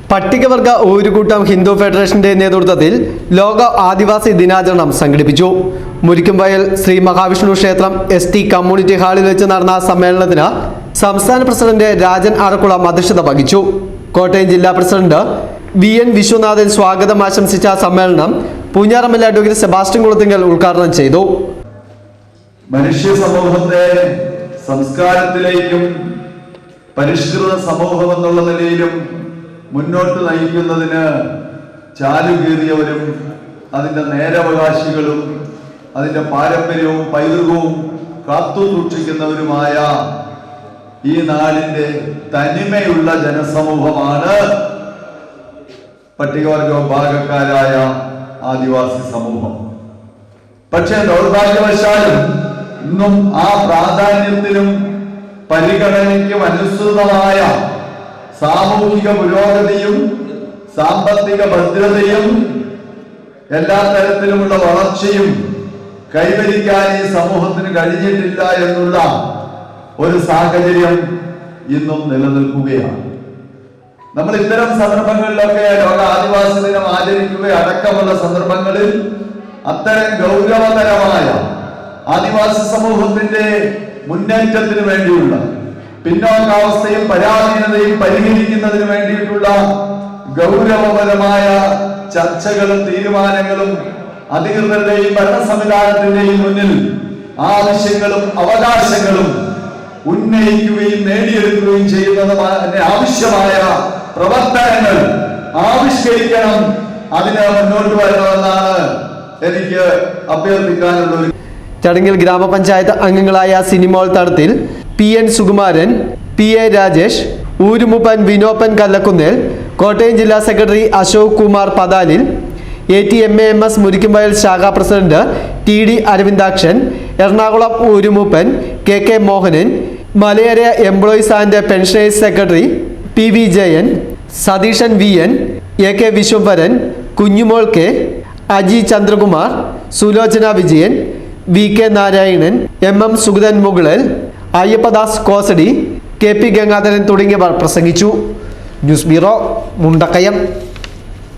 പട്ടികവർഗ ഊരുകൂട്ടം ഹിന്ദു ഫെഡറേഷന്റെ നേതൃത്വത്തിൽ ലോക ആദിവാസി ദിനാചരണം സംഘടിപ്പിച്ചു. മുരിക്കുംവയൽ ശ്രീ മഹാവിഷ്ണു ക്ഷേത്രം ST കമ്മ്യൂണിറ്റി ഹാളിൽ വെച്ച് നടന്ന സമ്മേളനത്തിന് സംസ്ഥാന പ്രസിഡന്റ് രാജൻ ആറക്കുളം അധ്യക്ഷത വഹിച്ചു. കോട്ടയം ജില്ലാ പ്രസിഡന്റ് VN വിശ്വനാഥൻ സ്വാഗതം ആശംസിച്ച സമ്മേളനം പൂഞ്ഞാറമ്മൽ അഡ്വക്കേറ്റ് സെബാസ്റ്റ്യൻ കുളത്തിങ്കൽ ഉദ്ഘാടനം ചെയ്തു. മനുഷ്യ സമൂഹത്തെ സംസ്കാരത്തിലേക്കും പരിഷ്കൃത സമൂഹം എന്നുള്ള നിലയിലും മുന്നോട്ട് നയിക്കുന്നതിന് ചാലുകീറിയവരും അതിൻ്റെ നേരവകാശികളും അതിൻ്റെ പാരമ്പര്യവും പൈതൃകവും കാത്തു സൂക്ഷിക്കുന്നവരുമായ ഈ നാടിൻ്റെ തനിമയുള്ള ജനസമൂഹമാണ് പട്ടികവർഗ വിഭാഗക്കാരായ ആദിവാസി സമൂഹം. പക്ഷേ ദൗർഭാഗ്യവശാലും ഇന്നും ആ പ്രാധാന്യത്തിനും പരിഗണനയ്ക്കും അനുസൃതമായ സാമൂഹിക പുരോഗതിയും സാമ്പത്തിക ഭദ്രതയും എല്ലാ തരത്തിലുമുള്ള വളർച്ചയും കൈവരിക്കാൻ ഈ സമൂഹത്തിന് കഴിഞ്ഞിട്ടില്ല എന്നുള്ള ഒരു സാഹചര്യം ഇന്നും നിലനിൽക്കുകയാണ്. നമ്മൾ ഇത്തരം സന്ദർഭങ്ങളിലൊക്കെ ലോക ആദിവാസി ദിനം ആചരിക്കുക അടക്കമുള്ള സന്ദർഭങ്ങളിൽ അത്തരം ഗൗരവതരമായ ആദിവാസി സമൂഹത്തിന്റെ മുന്നേറ്റത്തിന് വേണ്ടിയുള്ള പിന്നോക്കാവസ്ഥയും പരാധീനതയും പരിഹരിക്കുന്നതിന് വേണ്ടിയിട്ടുള്ള ഗൗരവപരമായ ചർച്ചകളും തീരുമാനങ്ങളും അധികൃതരുടെയും ഭരണ സംവിധാനത്തിന്റെയും മുന്നിൽ ആവശ്യങ്ങളും അവകാശങ്ങളും ഉന്നയിക്കുകയും നേടിയെടുക്കുകയും ചെയ്യുന്നതിന് ആവശ്യമായ പ്രവർത്തനങ്ങൾ ആവിഷ്കരിക്കണം, അതിന് മുന്നോട്ട് വരണമെന്നാണ് എനിക്ക് അഭ്യർത്ഥിക്കാനുള്ളത്. ചടങ്ങിൽ ഗ്രാമപഞ്ചായത്ത് അംഗങ്ങളായ സിനിമോൾ തടത്തിൽ PN സുകുമാരൻ, PA രാജേഷ്, ഊരുമുപ്പൻ വിനോപ്പൻ കല്ലക്കുന്നേൽ, കോട്ടയം ജില്ലാ സെക്രട്ടറി അശോക് കുമാർ പതാലിൽ, ATMAMS മുരിക്കുംവയൽ ശാഖാ പ്രസിഡന്റ് TD അരവിന്ദാക്ഷൻ, എറണാകുളം ഊരുമുപ്പൻ KK Mohanan, Malayara employees and pensioners secretary PV Jayan, Satheesan VN, AK Vishwambharan, Kunjumol K, Aji Chandrakumar, Sulochana Vijayan, VK Narayanan, MM Sugathan Mukalal, Ayyappadas Kosadi, KP Gangadharan തുടങ്ങിയവർ പ്രസംഗിച്ചു. News bureau, Mundakayam.